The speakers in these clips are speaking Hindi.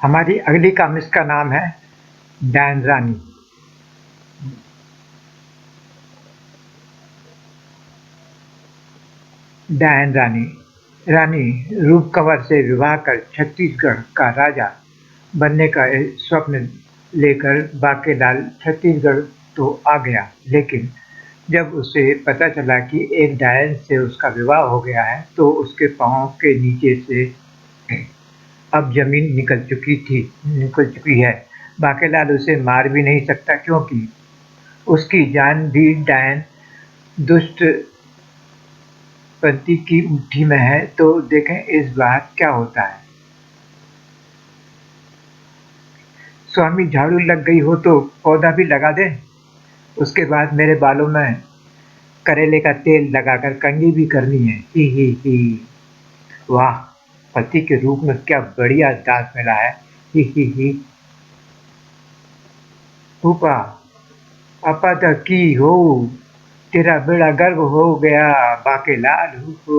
हमारी अगली कामिक्स का नाम है डायन रानी। डायन रानी रानी रूप कंवर से विवाह कर छत्तीसगढ़ का राजा बनने का स्वप्न लेकर बांकेलाल छत्तीसगढ़ तो आ गया, लेकिन जब उसे पता चला कि एक डायन से उसका विवाह हो गया है तो उसके पांव के नीचे से अब जमीन निकल चुकी है। बांकेलाल उसे मार भी नहीं सकता क्योंकि उसकी जान भी डायन दुष्ट पति की मुट्ठी में है। तो देखें इस बार क्या होता है। स्वामी झाड़ू लग गई हो तो पौधा भी लगा दे। उसके बाद मेरे बालों में करेले का तेल लगाकर कंघी भी करनी है। ही। वाह, पति के रूप में क्या बढ़िया दांत मिला है। ही। ऊपा अपा तक की हो, तेरा बेड़ा गर्क हो गया बांकेलाल। हू।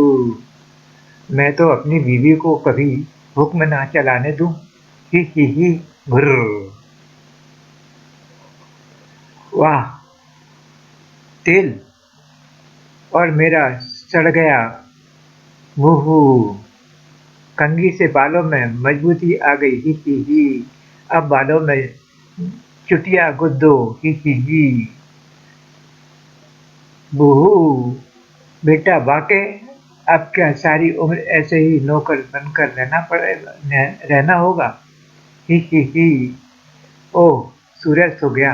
मैं तो अपनी बीवी को कभी हुक्म ना चलाने दूं। ही। भुर्र। वाह, तेल और मेरा सड़ गया मुंह। कंघी से बालों में मजबूती आ गई। ही। अब बालों में चुटिया गुद्दो। ही। बूहू बेटा बाके, अब क्या सारी उम्र ऐसे ही नौकर बनकर रहना होगा। ही। ओह, सूरज हो गया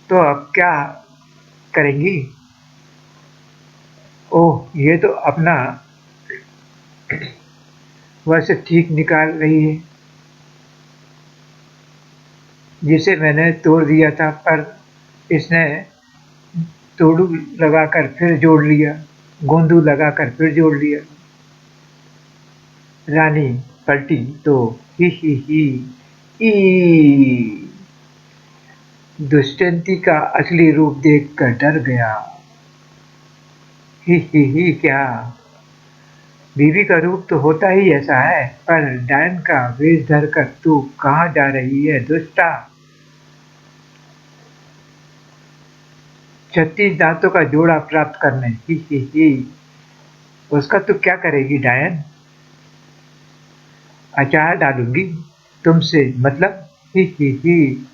तो अब क्या करेंगी। ओह, ये तो अपना वैसे ठीक निकाल रही है जिसे मैंने तोड़ दिया था, पर इसने तोड़ू लगाकर फिर जोड़ लिया, गोंदू लगाकर फिर जोड़ लिया। रानी पलटी तो ही ई दुष्यंती का असली रूप देखकर डर गया। ही क्या, बीवी का रूप तो होता ही ऐसा है, पर डायन का वेश धरकर तू कहाँ जा रही है दुष्टा। 36 दांतों का जोड़ा प्राप्त करने। ही। उसका तू क्या करेगी डायन। अचार डालूंगी तुमसे मतलब। ही।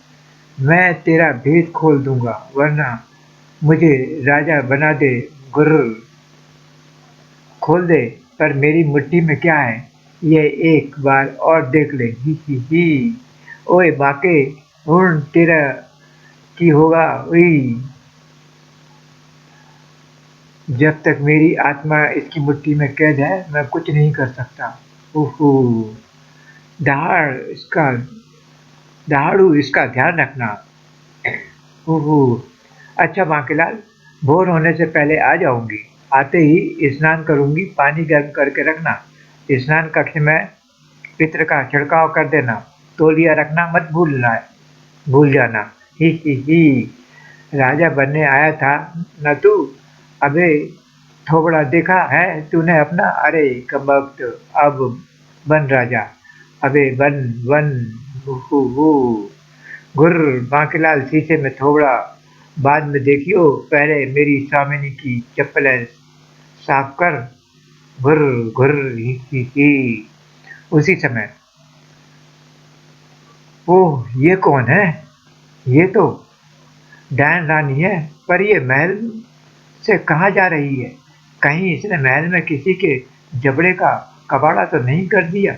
मैं तेरा भेद खोल दूंगा वरना मुझे राजा बना दे। गुर्र। खोल दे, पर मेरी मुट्ठी में क्या है ये एक बार और देख ले। ही। ओए बाके, हूँ तेरा की होगा। उई, जब तक मेरी आत्मा इसकी मुट्ठी में कैद है मैं कुछ नहीं कर सकता। ओहो, दहाड़ इसका दहाड़ू इसका ध्यान रखना। ओहो, अच्छा बांकेलाल, भोर होने से पहले आ जाऊंगी। आते ही स्नान करूंगी, पानी गर्म करके रखना। स्नान कक्ष में पित्र का छिड़काव कर देना। तौलिया रखना मत भूल जाना। ही। राजा बनने आया था न तू। अबे थोबड़ा देखा है तूने अपना। अरे कमबख्त, अब बन राजा। अबे बन बन। हू। गुर्र। बांकेलाल शीशे में थोबड़ा बाद में देखियो, पहले मेरी स्वामिनी की चप्पलें साफ कर। घुर्र घुर्र। ही। उसी समय, ओह ये कौन है। ये तो डायन रानी है, पर ये महल से कहाँ जा रही है। कहीं इसने महल में किसी के जबड़े का कबाड़ा तो नहीं कर दिया।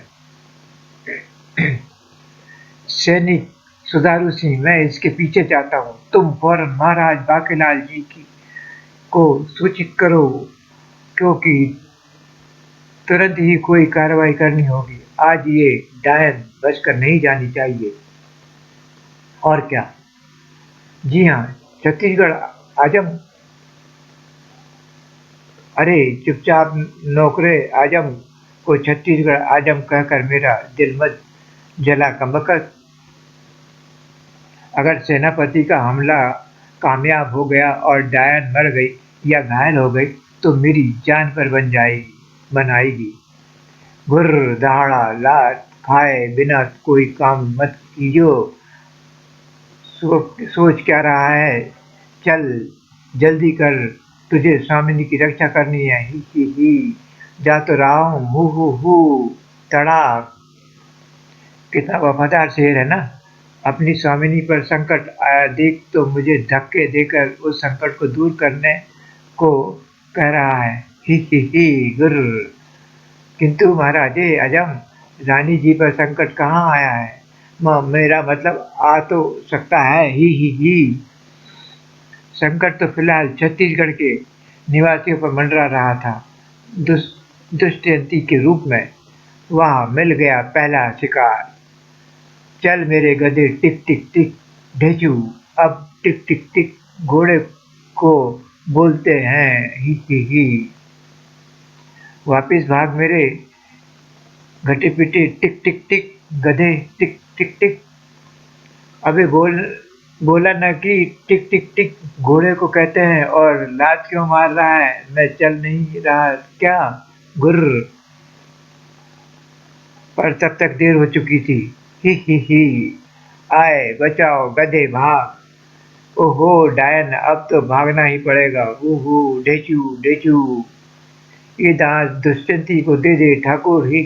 सैनिक सुधारू सिंह, मैं इसके पीछे जाता हूँ। तुम फौरन महाराज बांकेलाल जी की को सूचित करो, क्योंकि तुरंत ही कोई कार्रवाई करनी होगी। आज ये डायन बचकर नहीं जानी चाहिए। और क्या, जी हाँ, छत्तीसगढ़ आजम। अरे चुपचाप नौकरे आजम को छत्तीसगढ़ आजम कहकर मेरा दिल मत जला कमबख्त। अगर सेनापति का हमला कामयाब हो गया और डायन मर गई या घायल हो गई तो मेरी जान पर बन आएगी। गुर्र दहाड़ा लाट खाए बिना कोई काम मत कीजो। सोच क्या रहा है, चल जल्दी कर, तुझे स्वामिनी की रक्षा करनी है। ही जा तो रहा हूँ, हु तड़ाक। कितना वफादार शेर है ना। अपनी स्वामिनी पर संकट आया देख तो मुझे धक्के देकर उस संकट को दूर करने को कह रहा है। ही गुर्र। किंतु महाराज अजम, रानी जी पर संकट कहाँ आया है। मेरा मतलब आ तो सकता है। ही संकट तो फिलहाल छत्तीसगढ़ के निवासियों पर मंडरा रहा था, दुष्यंती के रूप में। वहाँ मिल गया पहला शिकार। चल मेरे गधे टिक टिक टिक ढेचू। अब टिक टिक टिक घोड़े को बोलते हैं। ही वापिस भाग मेरे घटे पिटे टिक टिक टिक गधे टिक टिक टिक। अबे बोला न कि टिक टिक टिक घोड़े को कहते हैं, और लात क्यों मार रहा है, मैं चल नहीं रहा क्या। गुर्र। पर तब तक देर हो चुकी थी। ही आए बचाओ गधे भाग। ओहो डायन, अब तो भागना ही पड़ेगा। ओहो ढेचू ढेचू। ये दांत दुष्यंती को दे दे ठाकुर। ही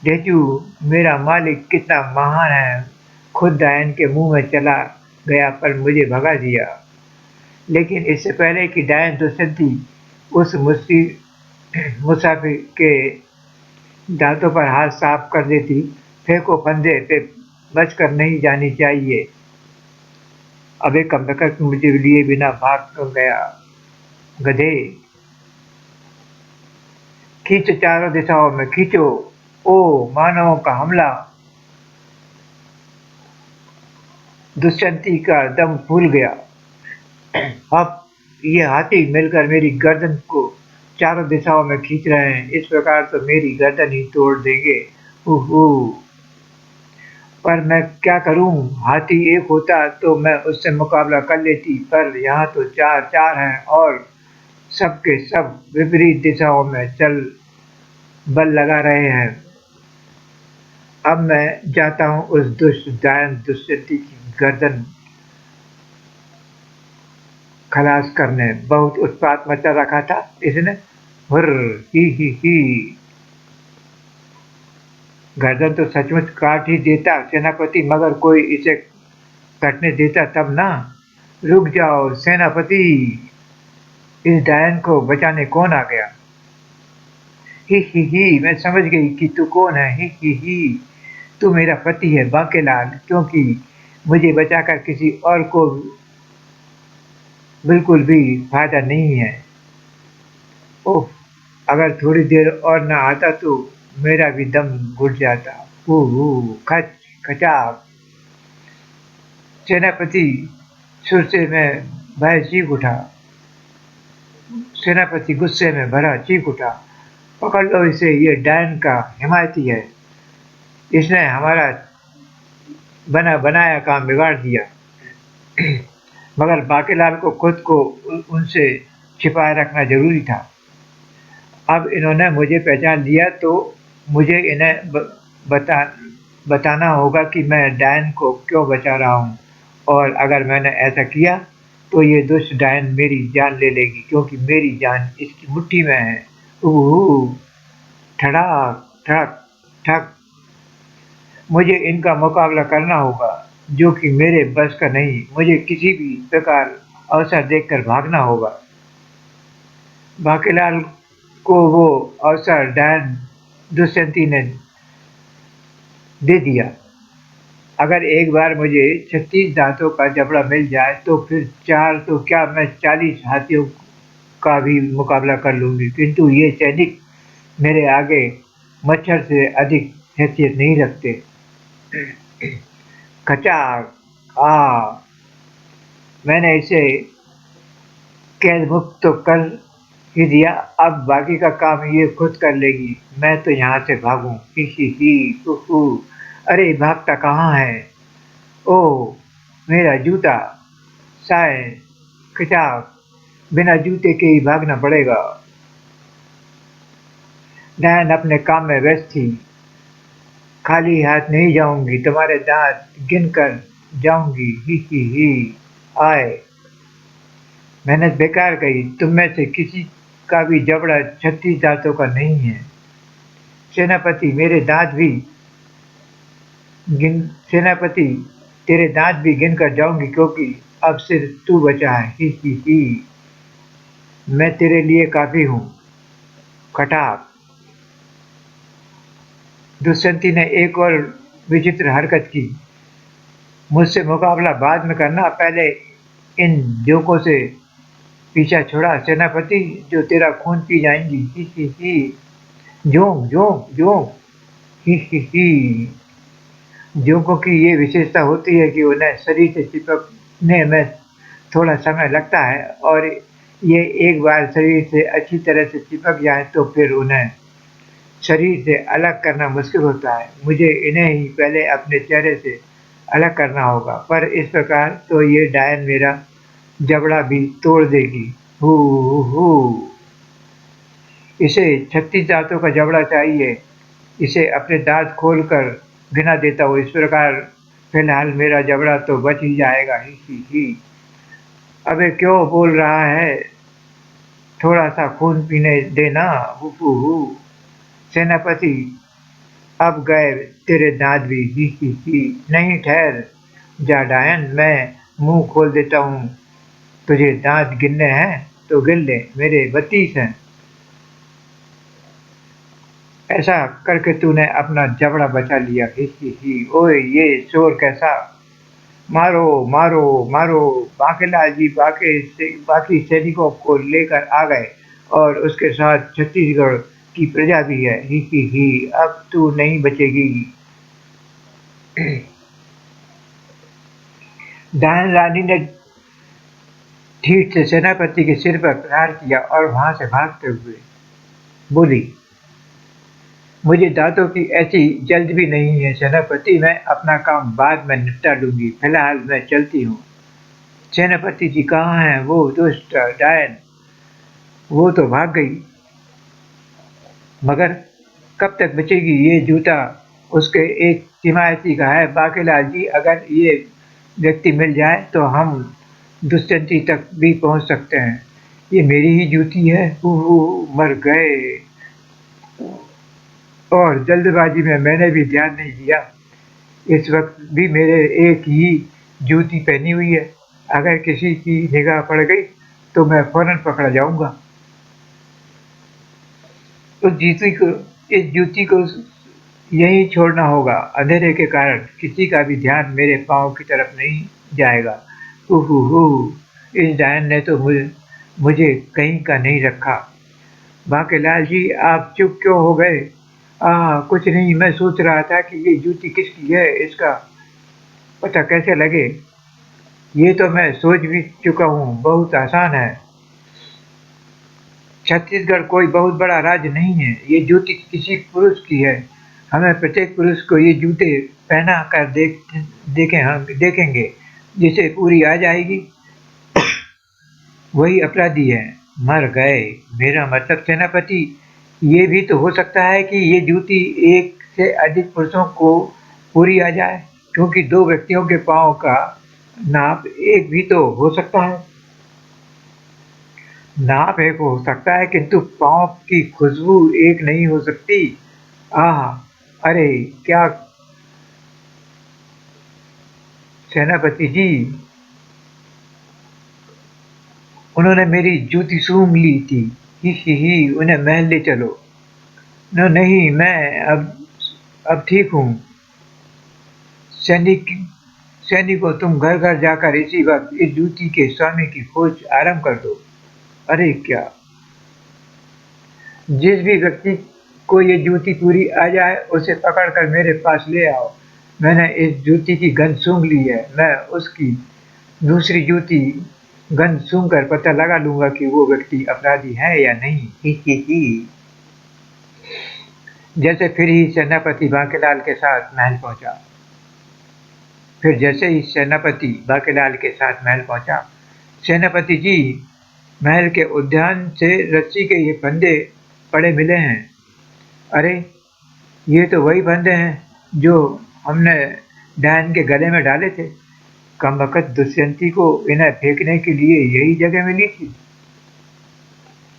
ढेचू, मेरा मालिक कितना महान है, खुद डायन के मुंह में चला गया पर मुझे भगा दिया। लेकिन इससे पहले कि डायन दुष्यंती उस मुसाफिर के दांतों पर हाथ साफ कर देती, फेंको फंदे पे बचकर नहीं जानी चाहिए। अबे कम से कम मुझे लिए बिना भाग क्यों गया गधे। खींचो चारों दिशाओं में खींचो। ओ मानवों का हमला। दुष्यंती का दम फूल गया। अब ये हाथी मिलकर मेरी गर्दन को चारों दिशाओं में खींच रहे हैं, इस प्रकार तो मेरी गर्दन ही तोड़ देंगे। उहू। पर मैं क्या करूं, हाथी एक होता तो मैं उससे मुकाबला कर लेती, पर यहाँ तो चार चार हैं और सब के सब विपरीत दिशाओं में चल बल लगा रहे हैं। अब मैं जाता हूँ उस दुष्ट डायन दुष्यंती की गर्दन खलास करने। बहुत उत्पात मचा रखा था इसने। हुर्र। ही गर्दन तो सचमुच काट ही देता सेनापति, मगर कोई इसे कटने देता तब ना। रुक जाओ सेनापति, इस डायन को बचाने कौन आ गया। ही मैं समझ गई कि तू कौन है। ही तू मेरा पति है बांकेलाल, क्योंकि मुझे बचाकर किसी और को बिल्कुल भी फायदा नहीं है। ओह, अगर थोड़ी देर और न आता तो मेरा भी दम घुट जाता। खच खचाक। सेनापति सुर से मैं भय चीख उठा। सेनापति गुस्से में भरा चीख उठा। पकड़ लो इसे, ये डायन का हिमायती है, इसने हमारा बना बनाया काम बिगाड़ दिया। मगर बांकेलाल को खुद को उनसे छिपाए रखना जरूरी था। अब इन्होंने मुझे पहचान लिया तो मुझे इन्हें बता बताना होगा कि मैं डायन को क्यों बचा रहा हूँ, और अगर मैंने ऐसा किया तो ये दुष्ट डायन मेरी जान ले लेगी, क्योंकि मेरी जान इसकी मुट्ठी में है। उहू, ठड़ाक ठक ठक। मुझे इनका मुकाबला करना होगा, जो कि मेरे बस का नहीं। मुझे किसी भी प्रकार अवसर देखकर भागना होगा। बांकेलाल को वो अवसर डायन दुष्यंती ने दे दिया। अगर एक बार मुझे 36 दांतों का जबड़ा मिल जाए तो फिर 4 तो क्या, मैं 40 हाथियों का भी मुकाबला कर लूंगी। किंतु ये सैनिक मेरे आगे मच्छर से अधिक हैसियत नहीं रखते। खचाक। आ मैंने इसे कैद मुक्त तो कर ही दिया, अब बाकी का काम ये खुद कर लेगी। मैं तो यहाँ से भागूं। ही उहू। अरे भागता कहाँ है। ओह मेरा जूता। साय खचाक। बिना जूते के ही भागना पड़ेगा। डायन अपने काम में व्यस्त थी। खाली हाथ नहीं जाऊंगी, तुम्हारे दांत गिन कर जाऊंगी। ही आए, मेहनत बेकार गई, तुम में से किसी का भी जबड़ा 36 दांतों का नहीं है। सेनापति मेरे दांत भी गिन सेनापति तेरे दांत भी गिन कर जाऊंगी, क्योंकि अब सिर्फ तू बचा है। ही मैं तेरे लिए काफी हूँ। कटाक। दुष्यंती ने एक और विचित्र हरकत की। मुझसे मुकाबला बाद में करना, पहले इन जोकों से पीछा छोड़ा। सेनापति जो तेरा खून पी जाएंगी। ही जोंक जोंक जोंक। ही जोकों की ये विशेषता होती है कि उन्हें शरीर से चिपकने में थोड़ा समय लगता है, और ये एक बार शरीर से अच्छी तरह से चिपक जाए तो फिर उन्हें शरीर से अलग करना मुश्किल होता है। मुझे इन्हें ही पहले अपने चेहरे से अलग करना होगा, पर इस प्रकार तो ये डायन मेरा जबड़ा भी तोड़ देगी। हू हू इसे 36 दांतों का जबड़ा चाहिए। इसे अपने दांत खोलकर गिना देता हूँ। इस प्रकार फिलहाल मेरा जबड़ा तो बच ही जाएगा। ही अबे क्यों बोल रहा है, थोड़ा सा खून पीने देना। हू सेनापति अब गए तेरे दांत भी। ही नहीं, ठहर जा डायन, मैं मुंह खोल देता हूँ। तुझे दांत गिनने हैं तो गिन ले, मेरे 32 हैं। ऐसा करके तूने अपना जबड़ा बचा लिया। ही ओए ये शोर कैसा। मारो मारो मारो। बांकेलाल जी बाकी सैनिकों को लेकर आ गए, और उसके साथ छत्तीसगढ़ की प्रजा भी है। ही अब तू नहीं बचेगी। डायन रानी ने ठीक से सेनापति के सिर पर प्रहार किया और वहां से भागते हुए बोली, मुझे दांतों की ऐसी जल्द भी नहीं है सेनापति, मैं अपना काम बाद में निपटा लूंगी, फिलहाल मैं चलती हूँ। सेनापति जी कहाँ हैं वो दुष्ट डायन। वो तो भाग गई, मगर कब तक बचेगी ये जूता उसके एक हिमायती का है। बाकेलाल जी अगर ये व्यक्ति मिल जाए तो हम दुष्यंती तक भी पहुंच सकते हैं। ये मेरी ही जूती है। मर गए। और जल्दबाजी में मैंने भी ध्यान नहीं दिया, इस वक्त भी मेरे एक ही जूती पहनी हुई है। अगर किसी की निगाह पड़ गई तो मैं फौरन पकड़ा जाऊंगा। उस जूती को इस जूती को यहीं छोड़ना होगा। अंधेरे के कारण किसी का भी ध्यान मेरे पाँव की तरफ नहीं जाएगा। हू इस डायन ने तो मुझे कहीं का नहीं रखा। बांकेलाल जी आप चुप क्यों हो गए। कुछ नहीं, मैं सोच रहा था कि ये जूती किसकी है, इसका पता कैसे लगे। ये तो मैं सोच भी चुका हूँ, बहुत आसान है। छत्तीसगढ़ कोई बहुत बड़ा राज्य नहीं है, ये जूती किसी पुरुष की है। हमें प्रत्येक पुरुष को ये जूते पहना कर हम देखेंगे, जिसे पूरी आ जाएगी वही अपराधी है। मर गए। मेरा मतलब सेनापति, ये भी तो हो सकता है कि ये जूती एक से अधिक पुरुषों को पूरी आ जाए, क्योंकि दो व्यक्तियों के पाँव का नाप एक भी तो हो सकता है। नाप एक हो सकता है, किंतु पाँव की खुशबू एक नहीं हो सकती। आह, अरे क्या। सेनापति जी उन्होंने मेरी जूती सूंघ ली थी। ही उन्हें महल ले चलो। नहीं, मैं अब ठीक हूँ। सैनिक सैनिकों तुम घर घर जाकर इसी वक्त इस जूती के स्वामी की खोज आरंभ कर दो। अरे क्या। जिस भी व्यक्ति को ये जूती पूरी आ जाए उसे पकड़कर मेरे पास ले आओ। मैंने इस जूती की गंध सूंघ ली है, मैं उसकी दूसरी जूती गंध सूंघकर पता लगा लूंगा कि वो व्यक्ति अपराधी है या नहीं। ही जैसे फिर ही सेनापति बांकेलाल के साथ महल पहुंचा। फिर जैसे ही सेनापति बांकेलाल के साथ महल पहुंचा, सेनापति जी महल के उद्यान से रस्सी के ये फंदे पड़े मिले हैं। अरे ये तो वही फंदे हैं जो हमने डायन के गले में डाले थे। कमबख्त दुष्यंती को इन्हें फेंकने के लिए यही जगह मिली थी।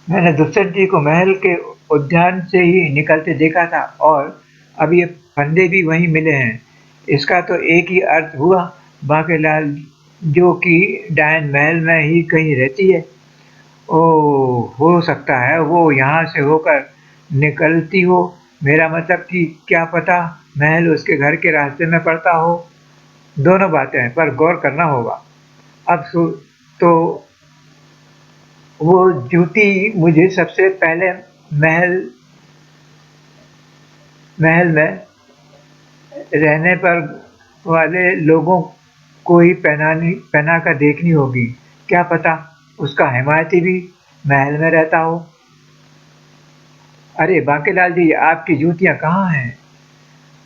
मैंने दुष्यंती को महल के उद्यान से ही निकलते देखा था और अब ये फंदे भी वहीं मिले हैं। इसका तो एक ही अर्थ हुआ, बांकेलाल, जो कि डायन महल में ही कहीं रहती है। ओह! हो सकता है वो यहाँ से होकर निकलती हो। मेरा मतलब कि क्या पता महल उसके घर के रास्ते में पड़ता हो। दोनों बातें हैं, पर गौर करना होगा। अब तो वो जूती मुझे सबसे पहले महल महल में रहने पर वाले लोगों को ही पहना कर देखनी होगी। क्या पता उसका हिमायती भी महल में रहता हो। अरे बांकेलाल जी, आपकी जूतियाँ कहाँ हैं?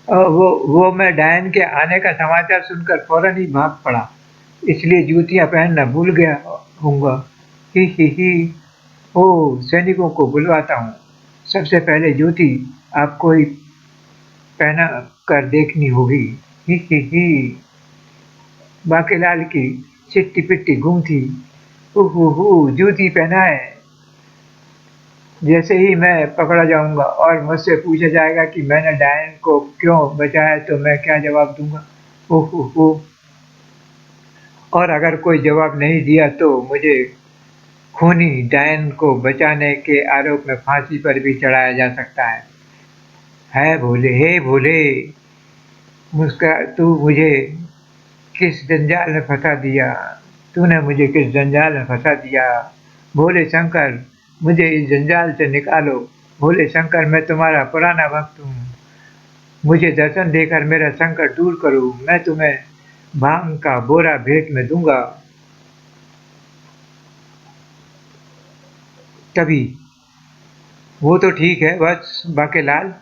वो मैं डायन के आने का समाचार सुनकर फौरन ही भाग पड़ा, इसलिए जूतियाँ पहनना भूल गया हूँगा। ही। ओह! सैनिकों को बुलवाता हूँ। सबसे पहले जूती आपको ही पहना कर देखनी होगी। ही। बांकेलाल की चिट्टी-पिट्टी गुम थी। जूती पहनाए। जैसे ही मैं पकड़ा जाऊँगा और मुझसे पूछा जाएगा कि मैंने डायन को क्यों बचाया, तो मैं क्या जवाब दूँगा? ओह! और अगर कोई जवाब नहीं दिया तो मुझे खूनी डायन को बचाने के आरोप में फांसी पर भी चढ़ाया जा सकता है। है भोले, हे भोले, तू मुझे किस जंजाल में फंसा दिया? तूने मुझे किस जंजाल में फंसा दिया? भोले शंकर, मुझे इस जंजाल से निकालो। भोले शंकर, मैं तुम्हारा पुराना भक्त हूँ। मुझे दर्शन देकर मेरा संकट दूर करो। मैं तुम्हें भांग का बोरा भेंट में दूंगा। तभी वो तो ठीक है बस बांकेलाल,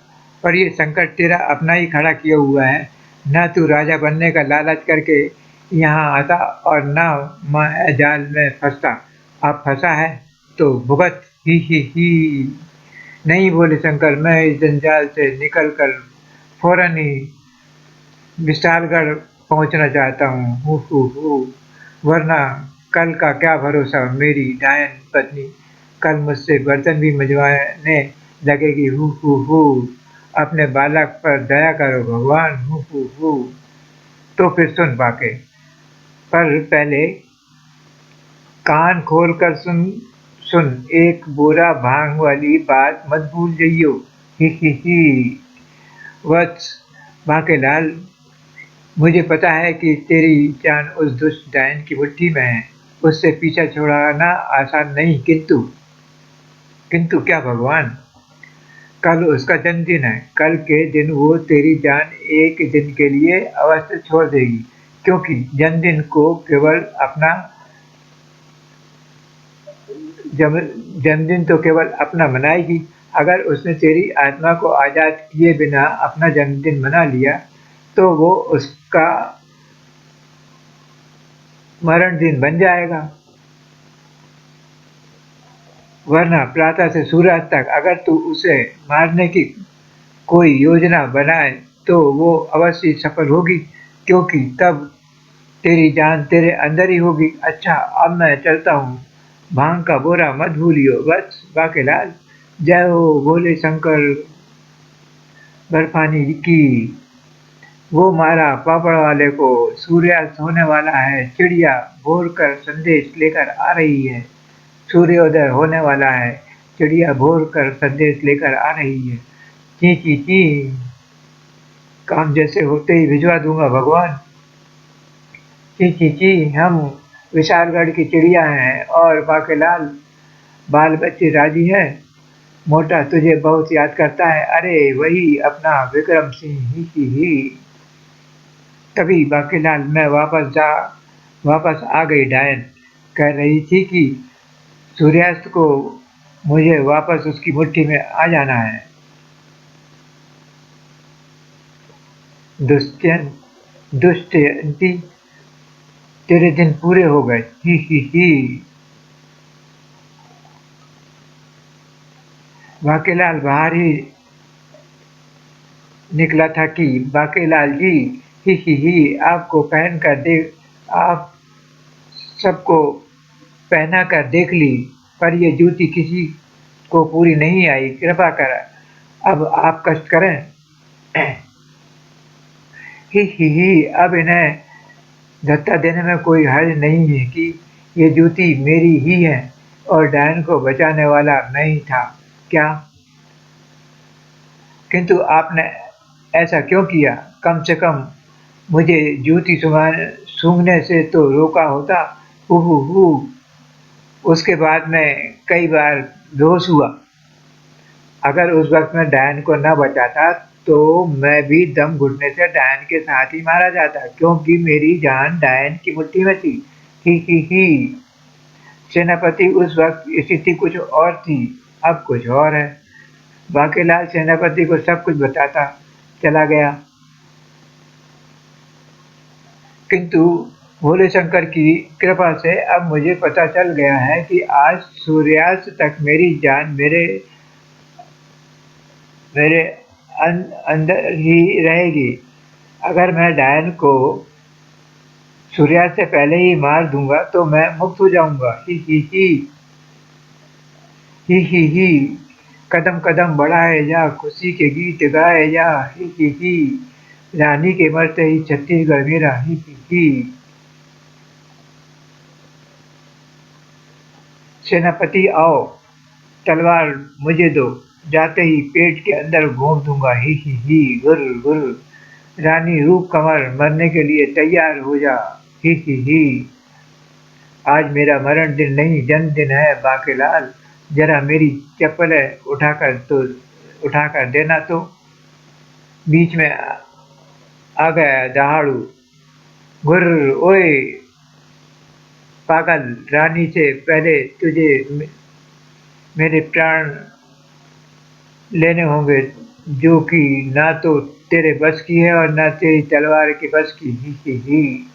पर ये संकट तेरा अपना ही खड़ा किया हुआ है। न तू राजा बनने का लालच करके यहाँ आता और न मैं जाल में फंसता। अब फंसा है तो भुगत। ही। नहीं बोले शंकर, मैं इस जंजाल से निकल कर फौरन ही विशालगढ़ पहुँचना चाहता हूँ। हू। वरना कल का क्या भरोसा, मेरी डायन पत्नी कल मुझसे बर्तन भी मँजवाने लगेगी। हू। अपने बालक पर दया करो भगवान। हू। तो फिर सुन बाके, पर पहले कान खोल कर सुन, एक बोरा भांग वाली बात मत भूल जइयो। ही। वत्स बांकेलाल, मुझे पता है कि तेरी जान उस दुष्ट डायन की मुट्ठी में है। उससे पीछा छुड़ाना आसान नहीं, किंतु क्या भगवान? कल उसका जन्मदिन है। कल के दिन वो तेरी जान एक दिन के लिए अवश्य छोड़ देगी, क्योंकि जन्मदिन को केवल अपना जन्मदिन तो केवल अपना मनाएगी। अगर उसने तेरी आत्मा को आज़ाद किए बिना अपना जन्मदिन मना लिया, तो वो उसका मरण दिन बन जाएगा। वरना प्रातः से सूर्यास्त तक अगर तू उसे मारने की कोई योजना बनाए तो वो अवश्य सफल होगी, क्योंकि तब तेरी जान तेरे अंदर ही होगी। अच्छा, अब मैं चलता हूँ। भांग का बोरा मत भूलियो। बस बाकेलाल, जय हो भोले शंकर बर्फानी की। वो मारा पापड़ वाले को। सूर्यास्त होने वाला है। चिड़िया भोर कर संदेश लेकर आ रही है। सूर्योदय होने वाला है। चिड़िया भोर कर संदेश लेकर आ रही है। ची। काम जैसे होते ही भिजवा दूंगा भगवान। ची। हम विशालगढ़ की चिड़िया हैं और बाकेलाल बाल बच्चे राजी हैं। मोटा तुझे बहुत याद करता है। अरे वही अपना विक्रम सिंह। ही। तभी बाकेलाल मैं वापस आ गई। डायन कह रही थी कि सूर्यास्त को मुझे वापस उसकी मुट्ठी में आ जाना है। दुष्यंती, तेरे दिन पूरे हो गए। ही। बाकेलाल निकला था कि बांकेलाल जी ही आपको पहन कर देख आप सबको पहना कर देख ली, पर ये जूती किसी को पूरी नहीं आई, कृपा कर अब आप कष्ट करें। अब इन्हें धत्ता देने में कोई हर्ज नहीं है कि ये जूती मेरी ही है और डायन को बचाने वाला मैं ही था क्या? किंतु आपने ऐसा क्यों किया? कम से कम मुझे जूती सूंघने से तो रोका होता। हू उसके बाद में कई बार बेहोश हुआ। अगर उस वक्त मैं डायन को न बचाता तो मैं भी दम घुटने से डायन के साथ ही मारा जाता, क्योंकि मेरी जान डायन की मुट्ठी में थी। ही सेनापति, उस वक्त स्थिति कुछ और थी, अब कुछ और है। बांकेलाल सेनापति को सब कुछ बताता चला गया, किंतु भोले शंकर की कृपा से अब मुझे पता चल गया है कि आज सूर्यास्त तक मेरी जान मेरे मेरे अंदर ही रहेगी। अगर मैं डायन को सूर्यास्त से पहले ही मार दूंगा तो मैं मुक्त हो जाऊंगा। ही कदम कदम बढ़ाए जा, खुशी के गीत गाए जा। ही रानी के मरते ही छत्तीसगढ़ मेरा। ही सेनापति आओ, तलवार मुझे दो, जाते ही पेट के अंदर घोंप दूंगा। ही गुर गुर रानी रूप कमर, मरने के लिए तैयार हो जा। ही आज मेरा मरण दिन नहीं जन्मदिन है बांकेलाल, जरा मेरी चप्पलें उठाकर देना तो। बीच में आ गया दहाड़ू। गुर्र ओए पागल, रानी से पहले तुझे मेरे प्राण लेने होंगे, जो कि ना तो तेरे बस की है और ना तेरी तलवार के बस की। ही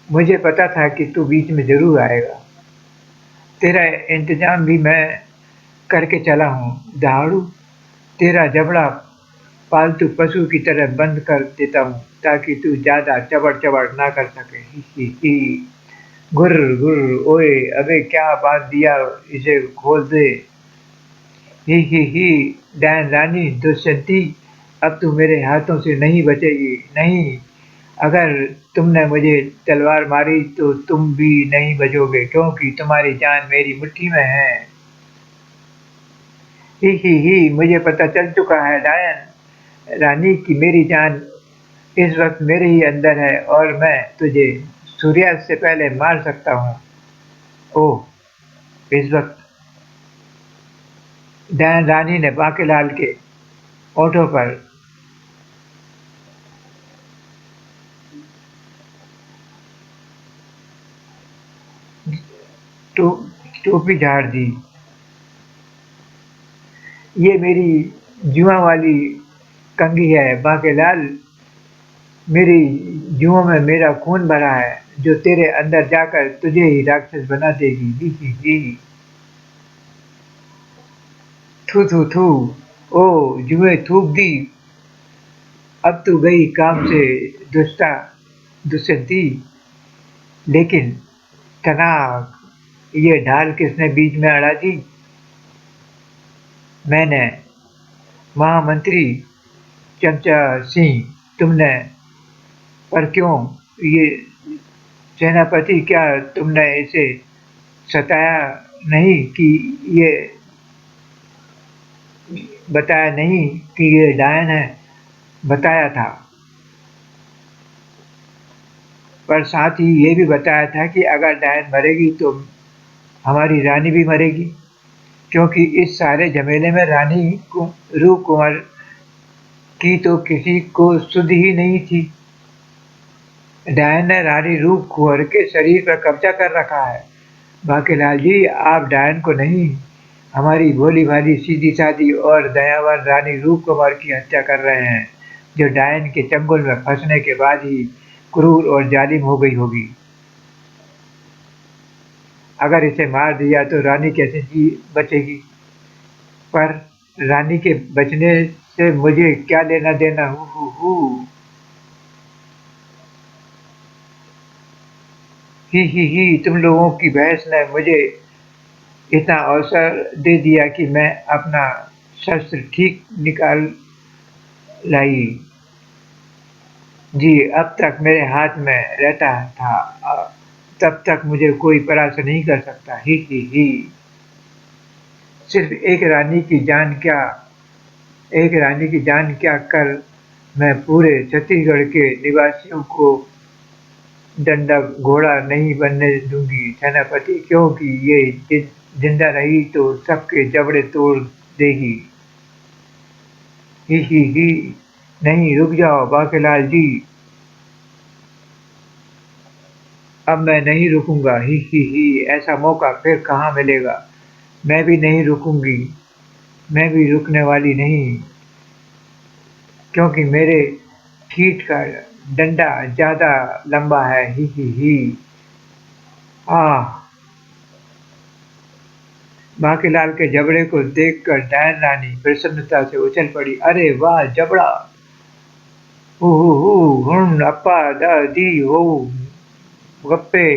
मुझे पता था कि तू बीच में जरूर आएगा, तेरा इंतजाम भी मैं करके चला हूँ दहाड़ू। तेरा जबड़ा पालतू पशु की तरह बंद कर देता हूँ, ताकि तू ज्यादा चबड़ चबड़ ना कर सके। ही गुर्र गुर्र ओए, अबे क्या बांध दिया, इसे खोल दे। ही डैन रानी दुष्यंती, अब तू मेरे हाथों से नहीं बचेगी। नहीं, अगर तुमने मुझे तलवार मारी तो तुम भी नहीं बचोगे, क्योंकि तुम्हारी जान मेरी मुट्ठी में है। मुझे पता चल चुका है डायन रानी की मेरी जान इस वक्त मेरे ही अंदर है और मैं तुझे सूर्यास्त से पहले मार सकता हूँ। ओह, इस वक्त डायन रानी ने बांकेलाल के ओठों पर टो, टोपी झाड़ दी। ये मेरी जुआ वाली कंघी है बांकेलाल, मेरी जुओं में मेरा खून भरा है, जो तेरे अंदर जाकर तुझे ही राक्षस बना देगी। ही थू थू थू, ओ जुए थूक दी, अब तू गई काम से दुष्टा दुष्यंती। लेकिन तनाक, ये ढाल किसने बीच में अड़ा दी? मैंने, महामंत्री चमचा सिंह, तुमने। पर क्यों? ये सेनापति, क्या तुमने इसे सताया नहीं कि ये बताया नहीं कि ये डायन है? बताया था, पर साथ ही ये भी बताया था कि अगर डायन मरेगी तो हमारी रानी भी मरेगी, क्योंकि इस सारे झमेले में रानी रूप कुंवर की तो किसी को सुध ही नहीं थी। डायन ने रानी रूप कुंवर के शरीर पर कब्जा कर रखा है। बांकेलाल जी, आप डायन को नहीं, हमारी भोली भाली सीधी सादी और दयावान रानी रूप कुमार की हत्या कर रहे हैं, जो डायन के चंगुल में फंसने के बाद ही क्रूर और जालिम हो गई होगी। अगर इसे मार दिया तो रानी कैसे जी बचेगी? पर रानी के बचने से मुझे क्या लेना देना। हु ही तुम लोगों की बहस ने मुझे इतना अवसर दे दिया कि मैं अपना शस्त्र ठीक निकाल लाई। जी, अब तक मेरे हाथ में रहता था, तब तक मुझे कोई परास्त नहीं कर सकता। ही सिर्फ एक रानी की जान क्या कर मैं पूरे छत्तीसगढ़ के निवासियों को डंडा घोड़ा नहीं बनने दूंगी सेनापति, क्योंकि ये जिंदा रही तो सबके जबड़े तोड़ देगी। ही नहीं, रुक जाओ बाकेलाल जी, अब मैं नहीं रुकूंगा। ही ऐसा मौका फिर कहाँ मिलेगा। मैं भी नहीं रुकूंगी, मैं भी रुकने वाली नहीं, क्योंकि मेरे कीट का डंडा ज्यादा लंबा है। ही आह, बाकीलाल के जबड़े को देखकर डायन रानी प्रसन्नता से उछल पड़ी। अरे वाह जबड़ा, अप्पा दी हो गप्पे,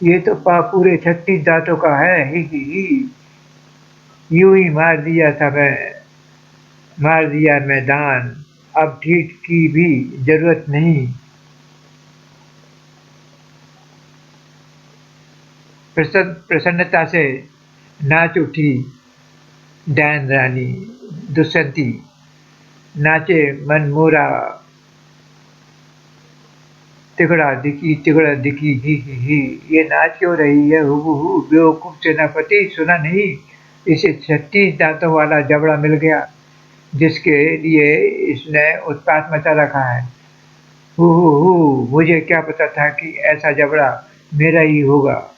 ये तो पूरे 36 दांतों का है। ही यूं ही मार दिया मैं दान, अब ठीक की भी जरूरत नहीं। प्रसन्नता से नाच उठी डैन रानी दुष्यंती, नाचे मन मोरा तिगड़ा दिखी। ही ये नाच क्यों रही है। हु बेवकूफ सेनापति, सुना नहीं, इसे 36 दांतों वाला जबड़ा मिल गया, जिसके लिए इसने उत्पात मचा रखा है। मुझे क्या पता था कि ऐसा जबड़ा मेरा ही होगा।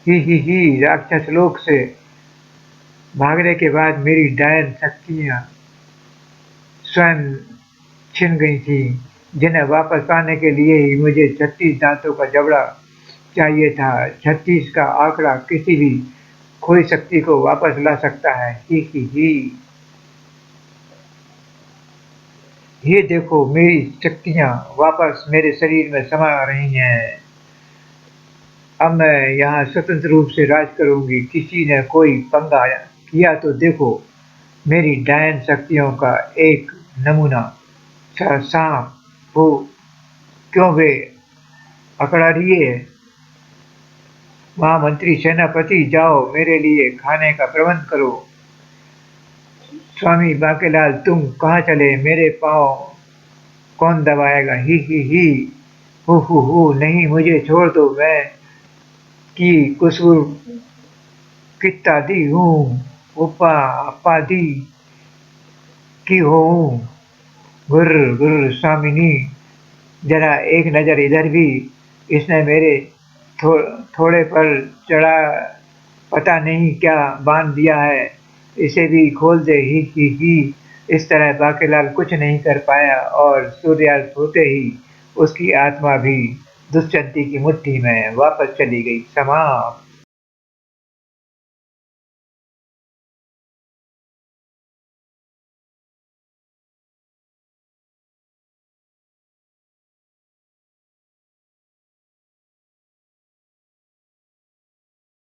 ही राक्षस लोक से भागने के बाद मेरी डायन शक्तियां स्वयं छिन गई थी, जिन्हें वापस पाने के लिए ही मुझे 36 दांतों का जबड़ा चाहिए था। 36 का आंकड़ा किसी भी खोई शक्ति को वापस ला सकता है। ही ये देखो, मेरी शक्तियां वापस मेरे शरीर में समा रही हैं। अब मैं यहाँ स्वतंत्र रूप से राज करूंगी। किसी ने कोई पंगा किया तो देखो मेरी डायन शक्तियों का एक नमूना। सांप हो, क्यों वे अकड़ा रही है। महामंत्री सेनापति, जाओ मेरे लिए खाने का प्रबंध करो। स्वामी बाकेलाल, तुम कहाँ चले, मेरे पाँव कौन दबाएगा। ही नहीं, मुझे छोड़ दो, मैं की खुशबू कित्ता दी हूँ, उपा अपा दी की हूँ। गुर्र गुर्र स्वामिनी, जरा एक नजर इधर भी, इसने मेरे थोड़े पर चढ़ा पता नहीं क्या बांध दिया है, इसे भी खोल दे। ही इस तरह बाकीलाल कुछ नहीं कर पाया और सूर्यास्त होते ही उसकी आत्मा भी दुष्यंती की मुट्ठी में वापस चली गई। समाप्त।